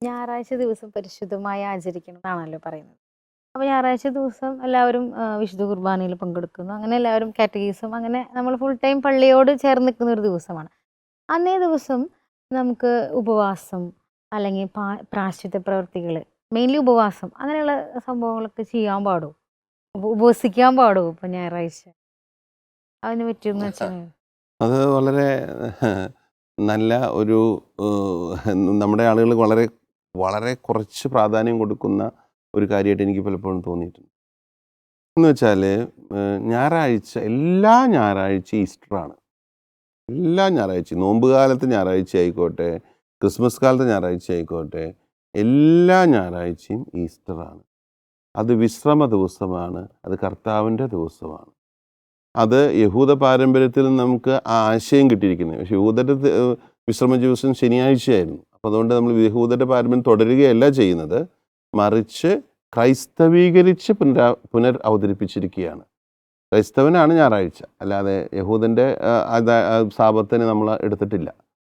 ഞായറാഴ്ച ദിവസം പരിശുദ്ധമായി ആചരിക്കണം എന്നാണല്ലോ പറയുന്നത്. അപ്പോൾ ഞായറാഴ്ച ദിവസം എല്ലാവരും വിശുദ്ധ കുർബാനയിൽ പങ്കെടുക്കുന്നു. അങ്ങനെ എല്ലാവരും കാറ്റഗീസും അങ്ങനെ നമ്മൾ ഫുൾ ടൈം പള്ളിയോട് ചേർന്ന് നിൽക്കുന്ന ഒരു ദിവസമാണ്. അന്നേ ദിവസം നമുക്ക് ഉപവാസം അല്ലെങ്കിൽ പ്രായശ്ചിത്ത പ്രവൃത്തികൾ, മെയിൻലി ഉപവാസം അങ്ങനെയുള്ള സംഭവങ്ങളൊക്കെ ചെയ്യാൻ പാടുമോ? ഉപവസിക്കാൻ പാടുമോ ഇപ്പം ഞായറാഴ്ച? അതിന് പറ്റുമെന്ന് വെച്ചാൽ അത് വളരെ നല്ല ഒരു നമ്മുടെ ആളുകൾ വളരെ വളരെ കുറച്ച് പ്രാധാന്യം കൊടുക്കുന്ന ഒരു കാര്യമായിട്ട് എനിക്ക് പലപ്പോഴും തോന്നിയിട്ടുണ്ട്. എന്ന് വെച്ചാൽ ഞായറാഴ്ച എല്ലാ ഞായറാഴ്ചയും ഈസ്റ്ററാണ്. എല്ലാ ഞായറാഴ്ചയും, നോമ്പ് കാലത്ത് ഞായറാഴ്ച ആയിക്കോട്ടെ, ക്രിസ്മസ് കാലത്ത് ഞായറാഴ്ച ആയിക്കോട്ടെ, എല്ലാ ഞായറാഴ്ചയും ഈസ്റ്ററാണ്. അത് വിശ്രമ ദിവസമാണ്, അത് കർത്താവിൻ്റെ ദിവസമാണ്. അത് യഹൂദ പാരമ്പര്യത്തിൽ നമുക്ക് ആ ആശയം കിട്ടിയിരിക്കുന്നത്. പക്ഷേ യഹൂദരുടെ വിശ്രമ ദിവസം ശനിയാഴ്ചയായിരുന്നു. അപ്പോൾ അതുകൊണ്ട് നമ്മൾ യഹൂദരുടെ പാരമ്പര്യം തുടരുകയല്ല ചെയ്യുന്നത്, മറിച്ച് ക്രൈസ്തവീകരിച്ച് അവതരിപ്പിച്ചിരിക്കുകയാണ്. ക്രൈസ്തവനാണ് ഞായറാഴ്ച, അല്ലാതെ യഹൂദൻ്റെ സാബത്തിനെ നമ്മൾ എടുത്തിട്ടില്ല.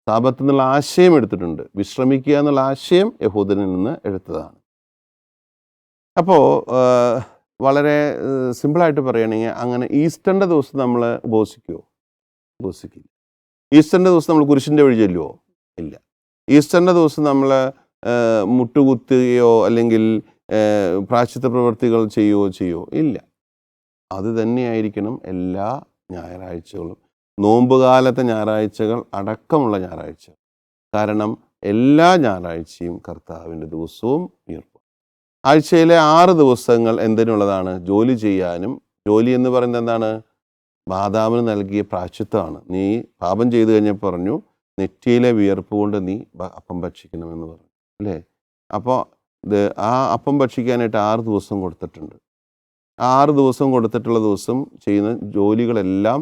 സാബത്ത് എന്നുള്ള ആശയം എടുത്തിട്ടുണ്ട്, വിശ്രമിക്കുക എന്നുള്ള ആശയം യഹൂദനിൽ നിന്ന് എടുത്തതാണ്. അപ്പോൾ വളരെ സിമ്പിളായിട്ട് പറയുകയാണെങ്കിൽ അങ്ങനെ ഈസ്റ്ററിൻ്റെ ദിവസം നമ്മൾ ഉപവസിക്കുമോ? ഉപവസിക്കില്ല. ഈസ്റ്ററിൻ്റെ ദിവസം നമ്മൾ കുരിശിൻ്റെ വഴി ചെല്ലുമോ? ഇല്ല. ഈസ്റ്ററിൻ്റെ ദിവസം നമ്മൾ മുട്ടുകുത്തുകയോ അല്ലെങ്കിൽ പ്രായശ്ചിത്ത പ്രവൃത്തികൾ ചെയ്യുമോ? ഇല്ല. അത് തന്നെയായിരിക്കണം എല്ലാ ഞായറാഴ്ചകളും, നോമ്പുകാലത്തെ ഞായറാഴ്ചകൾ അടക്കമുള്ള ഞായറാഴ്ച. കാരണം എല്ലാ ഞായറാഴ്ചയും കർത്താവിൻ്റെ ദിവസവും ഉയർപ്പ്. ആഴ്ചയിലെ 6 ദിവസങ്ങൾ എന്തിനുള്ളതാണ്? ജോലി ചെയ്യാനും. ജോലി എന്ന് പറയുന്നത് എന്താണ്? മാതാവിന് നൽകിയ പ്രായശ്ചിത്തമാണ്. നീ പാപം ചെയ്തു കഴിഞ്ഞപ്പോൾ പറഞ്ഞു, നെറ്റിയിലെ വിയർപ്പ് കൊണ്ട് നീ അപ്പം ഭക്ഷിക്കണമെന്ന് പറഞ്ഞു, അല്ലേ? അപ്പോൾ ആ അപ്പം ഭക്ഷിക്കാനായിട്ട് 6 ദിവസം കൊടുത്തിട്ടുണ്ട്. 6 ദിവസം കൊടുത്തിട്ടുള്ള ദിവസം ചെയ്യുന്ന ജോലികളെല്ലാം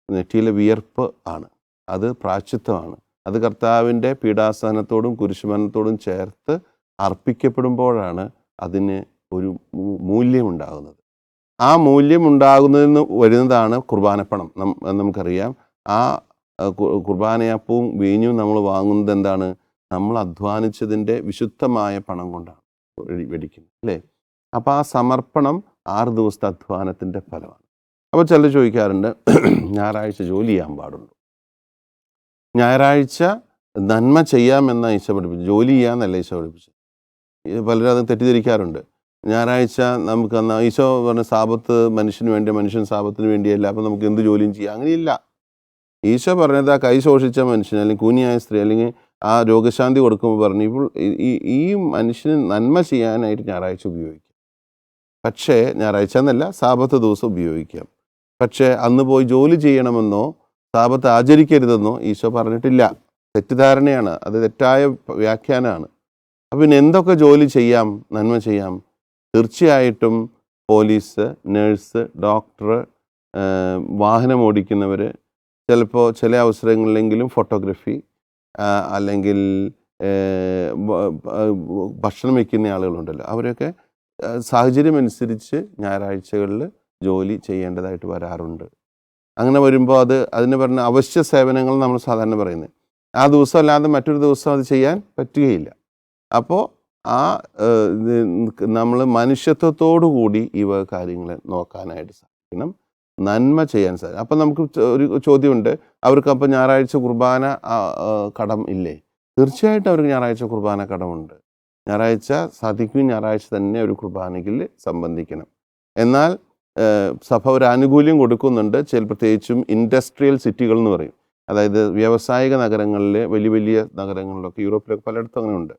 നെറ്റിയിലെ വിയർപ്പ് ആണ്. അത് പ്രായശ്ചിത്തമാണ്. അത് കർത്താവിൻ്റെ പീഡാസഹനത്തോടും കുരിശുമരണത്തോടും ചേർത്ത് അർപ്പിക്കപ്പെടുമ്പോഴാണ് അതിന് ഒരു മൂല്യമുണ്ടാകുന്നത്. ആ മൂല്യമുണ്ടാകുന്നതിന് വരുന്നതാണ് കുർബാനപ്പണം. നമുക്കറിയാം, ആ കുർബാനയപ്പവും വീഞ്ഞും നമ്മൾ വാങ്ങുന്നത് എന്താണ്? നമ്മൾ അധ്വാനിച്ചതിൻ്റെ വിശുദ്ധമായ പണം കൊണ്ടാണ് മേടിക്കുന്നത്, അല്ലേ? അപ്പോൾ ആ സമർപ്പണം 6 ദിവസത്തെ അധ്വാനത്തിൻ്റെ ഫലമാണ്. അപ്പോൾ ചിലർ ചോദിക്കാറുണ്ട്, ഞായറാഴ്ച ജോലി ചെയ്യാൻ പാടുള്ളൂ? ഞായറാഴ്ച നന്മ ചെയ്യാമെന്ന ഈശോ പഠിപ്പിച്ചു, ജോലി ചെയ്യാമെന്നല്ല ഈശോ പഠിപ്പിച്ചു. പലരും അത് തെറ്റിദ്ധരിക്കാറുണ്ട്. ഞായറാഴ്ച നമുക്ക് ഈശോ പറഞ്ഞ സാബത്ത് മനുഷ്യന് വേണ്ടി, മനുഷ്യൻ സാബത്തിന് വേണ്ടിയല്ല, അപ്പോൾ നമുക്ക് എന്ത് ജോലിയും ചെയ്യാം, അങ്ങനെയില്ല. ഈശോ പറഞ്ഞത് ആ കൈ ശോഷിച്ച മനുഷ്യൻ അല്ലെങ്കിൽ കൂനിയായ സ്ത്രീ അല്ലെങ്കിൽ ആ രോഗശാന്തി കൊടുക്കുമ്പോൾ പറഞ്ഞു, ഇപ്പോൾ ഈ മനുഷ്യന് നന്മ ചെയ്യാനായിട്ട് ഞായറാഴ്ച ഉപയോഗിക്കാം. പക്ഷേ ഞായറാഴ്ച എന്നല്ല, സാബത്ത് ദിവസം ഉപയോഗിക്കാം. പക്ഷേ അന്ന് പോയി ജോലി ചെയ്യണമെന്നോ സാബത്ത് ആചരിക്കരുതെന്നോ ഈശോ പറഞ്ഞിട്ടില്ല. തെറ്റിദ്ധാരണയാണ്, അത് തെറ്റായ വ്യാഖ്യാനമാണ്. അപ്പം പിന്നെ എന്തൊക്കെ ജോലി ചെയ്യാം, നന്മ ചെയ്യാം? തീർച്ചയായിട്ടും പോലീസ്, നേഴ്സ്, ഡോക്ടർ, വാഹനം ഓടിക്കുന്നവർ, ചിലപ്പോൾ ചില അവസരങ്ങളിലെങ്കിലും ഫോട്ടോഗ്രാഫി, അല്ലെങ്കിൽ ഭക്ഷണം വയ്ക്കുന്ന ആളുകളുണ്ടല്ലോ, അവരൊക്കെ സാഹചര്യമനുസരിച്ച് ഞായറാഴ്ചകളിൽ ജോലി ചെയ്യേണ്ടതായിട്ട് വരാറുണ്ട്. അങ്ങനെ വരുമ്പോൾ അതിന് പറഞ്ഞ അവശ്യ സേവനങ്ങൾ നമ്മൾ സാധാരണ പറയുന്നത്, ആ ദിവസം അല്ലാതെ മറ്റൊരു ദിവസം അത് ചെയ്യാൻ പറ്റുകയില്ല. അപ്പോൾ നമ്മൾ മനുഷ്യത്വത്തോടു കൂടി ഇവ കാര്യങ്ങളെ നോക്കാനായിട്ട് സാധിക്കണം, നന്മ ചെയ്യാൻ സാധിക്കും. അപ്പം നമുക്ക് ഒരു ചോദ്യമുണ്ട്, അവർക്ക് അപ്പോൾ ഞായറാഴ്ച കുർബാന കടം ഇല്ലേ? തീർച്ചയായിട്ടും അവർക്ക് ഞായറാഴ്ച കുർബാന കടമുണ്ട്. ഞായറാഴ്ച സാധിക്കും, ഞായറാഴ്ച തന്നെ ഒരു കുർബാനയിൽ സംബന്ധിക്കണം. എന്നാൽ സഭ ഒരു ആനുകൂല്യം കൊടുക്കുന്നുണ്ട്, പ്രത്യേകിച്ചും ഇൻഡസ്ട്രിയൽ സിറ്റികൾ എന്ന് പറയും, അതായത് വ്യാവസായിക നഗരങ്ങളിൽ, വലിയ വലിയ നഗരങ്ങളിലൊക്കെ, യൂറോപ്പിലൊക്കെ പലയിടത്തും അങ്ങനെ ഉണ്ട്.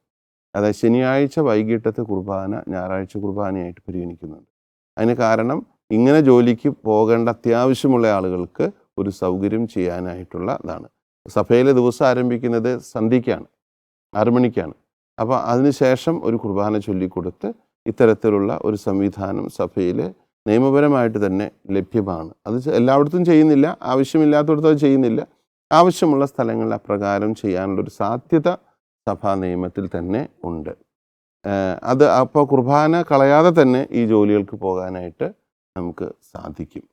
അതായത് ശനിയാഴ്ച വൈകിട്ടത്തെ കുർബാന ഞായറാഴ്ച കുർബാനയായിട്ട് പരിഗണിക്കുന്നുണ്ട്. അതിന് കാരണം ഇങ്ങനെ ജോലിക്ക് പോകേണ്ട അത്യാവശ്യമുള്ള ആളുകൾക്ക് ഒരു സൗകര്യം ചെയ്യാനായിട്ടുള്ള ഇതാണ്. സഭയിലെ ദിവസം ആരംഭിക്കുന്നത് സന്ധ്യയ്ക്കാണ്, 6 മണിക്കാണ്. അപ്പോൾ അതിനുശേഷം ഒരു കുർബാന ചൊല്ലിക്കൊടുത്ത് ഇത്തരത്തിലുള്ള ഒരു സംവിധാനം സഭയിൽ നിയമപരമായിട്ട് തന്നെ ലഭ്യമാണ്. അത് എല്ലായിടത്തും ചെയ്യുന്നില്ല, ആവശ്യമില്ലാത്തടത്തും അത് ചെയ്യുന്നില്ല. ആവശ്യമുള്ള സ്ഥലങ്ങളിൽ അപ്രകാരം ചെയ്യാനുള്ളൊരു സാധ്യത സഭാ നിയമത്തിൽ തന്നെ ഉണ്ട്. അത് അപ്പോൾ കുർബാന കളയാതെ തന്നെ ഈ ജോലികൾക്ക് പോകാനായിട്ട് നമുക്ക് സാധിക്കും.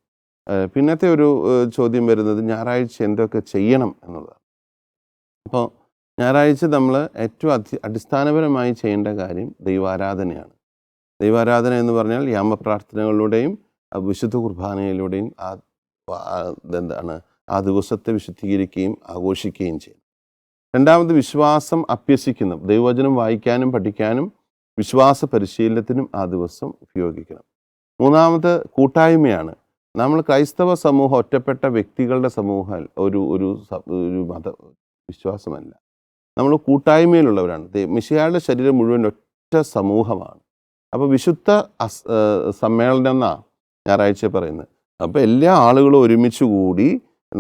പിന്നത്തെ ഒരു ചോദ്യം വരുന്നത്, ഞായറാഴ്ച എന്തൊക്കെ ചെയ്യണം എന്നുള്ളതാണ്. അപ്പോൾ ഞായറാഴ്ച നമ്മൾ ഏറ്റവും അടിസ്ഥാനപരമായി ചെയ്യേണ്ട കാര്യം ദൈവാരാധനയാണ്. ദൈവാരാധന എന്ന് പറഞ്ഞാൽ യാമപ്രാർത്ഥനകളിലൂടെയും വിശുദ്ധ കുർബാനയിലൂടെയും എന്താണ് ആ ദിവസത്തെ വിശുദ്ധീകരിക്കുകയും ആഘോഷിക്കുകയും ചെയ്യും. രണ്ടാമത് വിശ്വാസം അഭ്യസിക്കുന്നു. ദൈവവചനം വായിക്കാനും പഠിക്കാനും വിശ്വാസ പരിശീലനത്തിനും ആ ദിവസം ഉപയോഗിക്കണം. മൂന്നാമത് കൂട്ടായ്മയാണ്. നമ്മൾ ക്രൈസ്തവ സമൂഹം ഒറ്റപ്പെട്ട വ്യക്തികളുടെ സമൂഹം ഒരു മത വിശ്വാസമല്ല. നമ്മൾ കൂട്ടായ്മയിലുള്ളവരാണ്. മിശിഹായുടെ ശരീരം മുഴുവൻ ഒറ്റ സമൂഹമാണ്. അപ്പോൾ വിശുദ്ധ സമ്മേളനം എന്നാണ് ഞായറാഴ്ച പറയുന്നത്. അപ്പോൾ എല്ലാ ആളുകളും ഒരുമിച്ച് കൂടി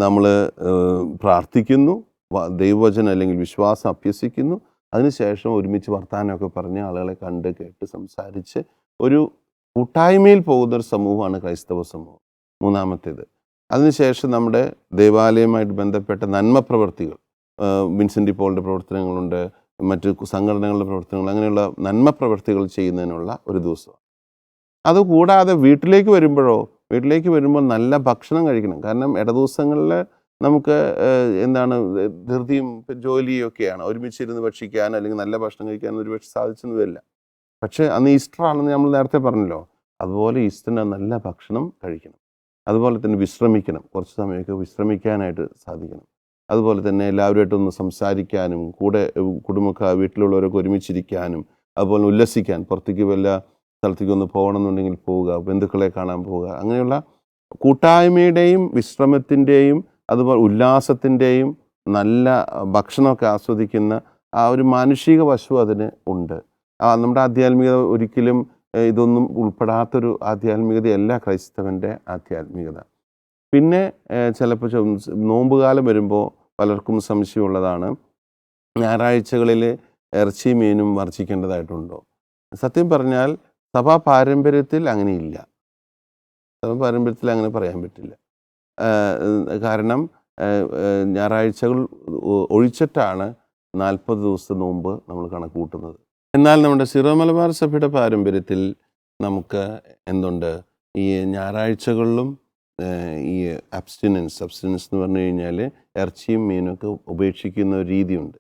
നമ്മൾ പ്രാർത്ഥിക്കുന്നു, ദൈവവചനം അല്ലെങ്കിൽ വിശ്വാസം അഭ്യസിക്കുന്നു. അതിനുശേഷം ഒരുമിച്ച് വർത്തമാനമൊക്കെ പറഞ്ഞ് ആളുകളെ കണ്ട് കേട്ട് സംസാരിച്ച് ഒരു കൂട്ടായ്മയിൽ പോകുന്നൊരു സമൂഹമാണ് ക്രൈസ്തവ സമൂഹം. മൂന്നാമത്തേത്. അതിനുശേഷം നമ്മുടെ ദേവാലയവുമായിട്ട് ബന്ധപ്പെട്ട നന്മ പ്രവർത്തികൾ, വിൻസെൻ്റ് പോളിൻ്റെ പ്രവർത്തനങ്ങളുണ്ട്, മറ്റ് സംഘടനകളുടെ പ്രവർത്തനങ്ങൾ, അങ്ങനെയുള്ള നന്മ പ്രവർത്തികൾ ചെയ്യുന്നതിനുള്ള ഒരു ദിവസമാണ്. അതുകൂടാതെ വീട്ടിലേക്ക് വരുമ്പോൾ നല്ല ഭക്ഷണം കഴിക്കണം. കാരണം ഇടദിവസങ്ങളിൽ നമുക്ക് ധൃതിയും ജോലിയും ഒക്കെയാണ്. ഒരുമിച്ചിരുന്ന് ഭക്ഷിക്കാൻ അല്ലെങ്കിൽ നല്ല ഭക്ഷണം കഴിക്കാൻ ഒരുപക്ഷെ സാധിച്ചെന്ന് വരില്ല. പക്ഷേ അന്ന് ഈസ്റ്റർ ആണെന്ന് നമ്മൾ നേരത്തെ പറഞ്ഞല്ലോ. അതുപോലെ ഈസ്റ്ററിന് നല്ല ഭക്ഷണം കഴിക്കണം. അതുപോലെ തന്നെ വിശ്രമിക്കണം. കുറച്ച് സമയമൊക്കെ വിശ്രമിക്കാനായിട്ട് സാധിക്കണം. അതുപോലെ തന്നെ എല്ലാവരുമായിട്ടൊന്ന് സംസാരിക്കാനും വീട്ടിലുള്ളവരൊക്കെ ഒരുമിച്ചിരിക്കാനും അതുപോലെ ഉല്ലസിക്കാൻ, പുറത്തേക്ക് വല്ല സ്ഥലത്തേക്ക് ഒന്ന് പോകണമെന്നുണ്ടെങ്കിൽ പോവുക, ബന്ധുക്കളെ കാണാൻ പോവുക, അങ്ങനെയുള്ള കൂട്ടായ്മയുടെയും വിശ്രമത്തിൻ്റെയും അതുപോലെ ഉല്ലാസത്തിൻ്റെയും നല്ല ഭക്ഷണമൊക്കെ ആസ്വദിക്കുന്ന ആ ഒരു മാനുഷിക വശം അതിന് ഉണ്ട്. നമ്മുടെ ആധ്യാത്മികത ഒരിക്കലും ഇതൊന്നും ഉൾപ്പെടാത്തൊരു ആധ്യാത്മികതയല്ല ക്രൈസ്തവൻ്റെ ആധ്യാത്മികത. പിന്നെ ചിലപ്പോൾ നോമ്പുകാലം വരുമ്പോൾ പലർക്കും സംശയമുള്ളതാണ്, ഞായറാഴ്ചകളിൽ ഇറച്ചി മീനും വർജിക്കേണ്ടതായിട്ടുണ്ടോ? സത്യം പറഞ്ഞാൽ സഭാ പാരമ്പര്യത്തിൽ അങ്ങനെയില്ല. അങ്ങനെ പറയാൻ പറ്റില്ല. കാരണം ഞായറാഴ്ചകൾ ഒഴിച്ചിട്ടാണ് 40 ദിവസത്തെ നോമ്പ് നമ്മൾ കണക്ക് കൂട്ടുന്നത്. എന്നാൽ നമ്മുടെ സിറോ മലബാർ സഭയുടെ പാരമ്പര്യത്തിൽ നമുക്ക് ഈ ഞായറാഴ്ചകളിലും ഈ അബ്സ്റ്റിനൻസ് എന്ന് പറഞ്ഞു കഴിഞ്ഞാൽ ഇറച്ചിയും മീനൊക്കെ ഉപേക്ഷിക്കുന്ന ഒരു രീതിയുണ്ട്.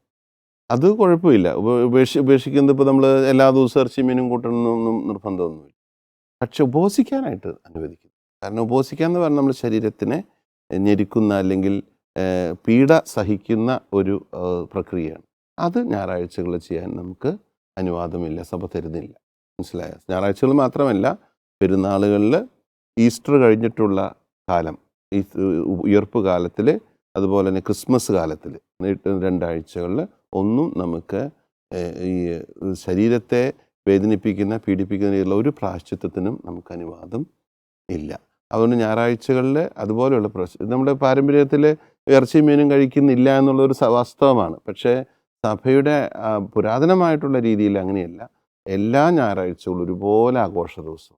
അത് കുഴപ്പമില്ല. ഉപേക്ഷിക്കുന്നത് ഇപ്പോൾ നമ്മൾ എല്ലാ ദിവസവും ഇറച്ചിയും മീനും കൂട്ടണമെന്നൊന്നും നിർബന്ധമൊന്നുമില്ല. പക്ഷെ ഉപവസിക്കാനായിട്ട് അനുവദിക്കുന്നു. കാരണം ഉപവസിക്കുക എന്ന് പറഞ്ഞാൽ നമ്മൾ ശരീരത്തിനെ ഞെരുക്കുന്ന അല്ലെങ്കിൽ പീഡ സഹിക്കുന്ന ഒരു പ്രക്രിയയാണ്. അത് ഞായറാഴ്ചകളിൽ ചെയ്യാൻ നമുക്ക് അനുവാദമില്ല, സഭ തരുന്നില്ല. മനസ്സിലായ? ഞായറാഴ്ചകൾ മാത്രമല്ല, പെരുന്നാളുകളിൽ, ഈസ്റ്റർ കഴിഞ്ഞിട്ടുള്ള കാലം, ഈ ഉയർപ്പ് കാലത്തിൽ, അതുപോലെ തന്നെ ക്രിസ്മസ് കാലത്തിൽ 2 ആഴ്ചകളിൽ ഒന്നും നമുക്ക് ഈ ശരീരത്തെ വേദനിപ്പിക്കുന്ന പീഡിപ്പിക്കുന്ന രീതിയിലുള്ള ഒരു പ്രായശ്ചിത്തത്തിനും നമുക്ക് അനുവാദം ഇല്ല. അതുകൊണ്ട് ഞായറാഴ്ചകളിൽ അതുപോലെയുള്ള നമ്മുടെ പാരമ്പര്യത്തിൽ ഇറച്ചിയും മീനും കഴിക്കുന്നില്ല എന്നുള്ളൊരു വാസ്തവമാണ്. പക്ഷേ സഭയുടെ പുരാതനമായിട്ടുള്ള രീതിയിൽ അങ്ങനെയല്ല. എല്ലാ ഞായറാഴ്ചകളും ഒരുപോലെ ആഘോഷ ദിവസം.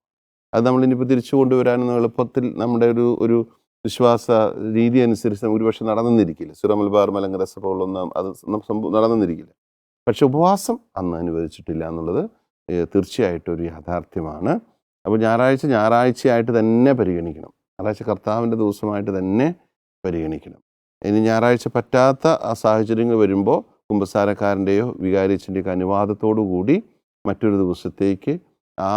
അത് നമ്മളിനിപ്പോൾ തിരിച്ചു കൊണ്ടുവരാനൊന്നും എളുപ്പത്തിൽ നമ്മുടെ ഒരു വിശ്വാസ രീതി അനുസരിച്ച് ഒരുപക്ഷെ നടന്നിരിക്കില്ല. സിറോ മലബാർ മലങ്കര സഭകളൊന്നും അത് നടന്നിരിക്കില്ല. പക്ഷെ ഉപവാസം അന്ന് അനുവദിച്ചിട്ടില്ല എന്നുള്ളത് തീർച്ചയായിട്ടും ഒരു യാഥാർത്ഥ്യമാണ്. അപ്പോൾ ഞായറാഴ്ചയായിട്ട് തന്നെ പരിഗണിക്കണം. ഞായറാഴ്ച കർത്താവിൻ്റെ ദിവസമായിട്ട് തന്നെ പരിഗണിക്കണം. ഇനി ഞായറാഴ്ച പറ്റാത്ത ആ സാഹചര്യങ്ങൾ വരുമ്പോൾ കുമ്പസാരക്കാരൻ്റെയോ വികാരിയച്ഛൻ്റെയോ അനുവാദത്തോടു കൂടി മറ്റൊരു ദിവസത്തേക്ക് ആ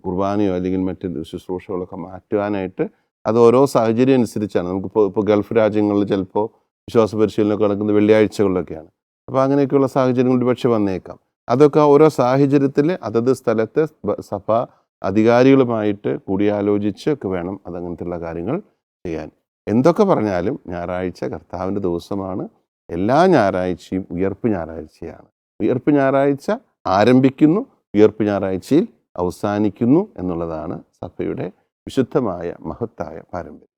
കുർബാനയോ അല്ലെങ്കിൽ മറ്റ് ശുശ്രൂഷകളൊക്കെ മാറ്റുവാനായിട്ട് അത് ഓരോ സാഹചര്യം അനുസരിച്ചാണ്. ഇപ്പോൾ ഗൾഫ് രാജ്യങ്ങളിൽ ചിലപ്പോൾ വിശ്വാസ പരിശീലനമൊക്കെ നടക്കുന്നത് വെള്ളിയാഴ്ചകളിലൊക്കെയാണ്. അപ്പോൾ അങ്ങനെയൊക്കെയുള്ള സാഹചര്യങ്ങൾ പക്ഷെ വന്നേക്കാം. അതൊക്കെ ഓരോ സാഹചര്യത്തിൽ അതത് സ്ഥലത്തെ സഭ അധികാരികളുമായിട്ട് കൂടിയാലോചിച്ച് ഒക്കെ വേണം അതങ്ങനത്തെയുള്ള കാര്യങ്ങൾ ചെയ്യാൻ. എന്തൊക്കെ പറഞ്ഞാലും ഞായറാഴ്ച കർത്താവിൻ്റെ ദിവസമാണ്. എല്ലാ ഞായറാഴ്ചയും ഉയർപ്പ് ഞായറാഴ്ചയാണ്. ഉയർപ്പ് ഞായറാഴ്ച ആരംഭിക്കുന്നു, ഉയർപ്പ് ഞായറാഴ്ചയിൽ അവസാനിക്കുന്നു എന്നുള്ളതാണ് സഭയുടെ വിശുദ്ധമായ മഹത്തായ പാരമ്പര്യം.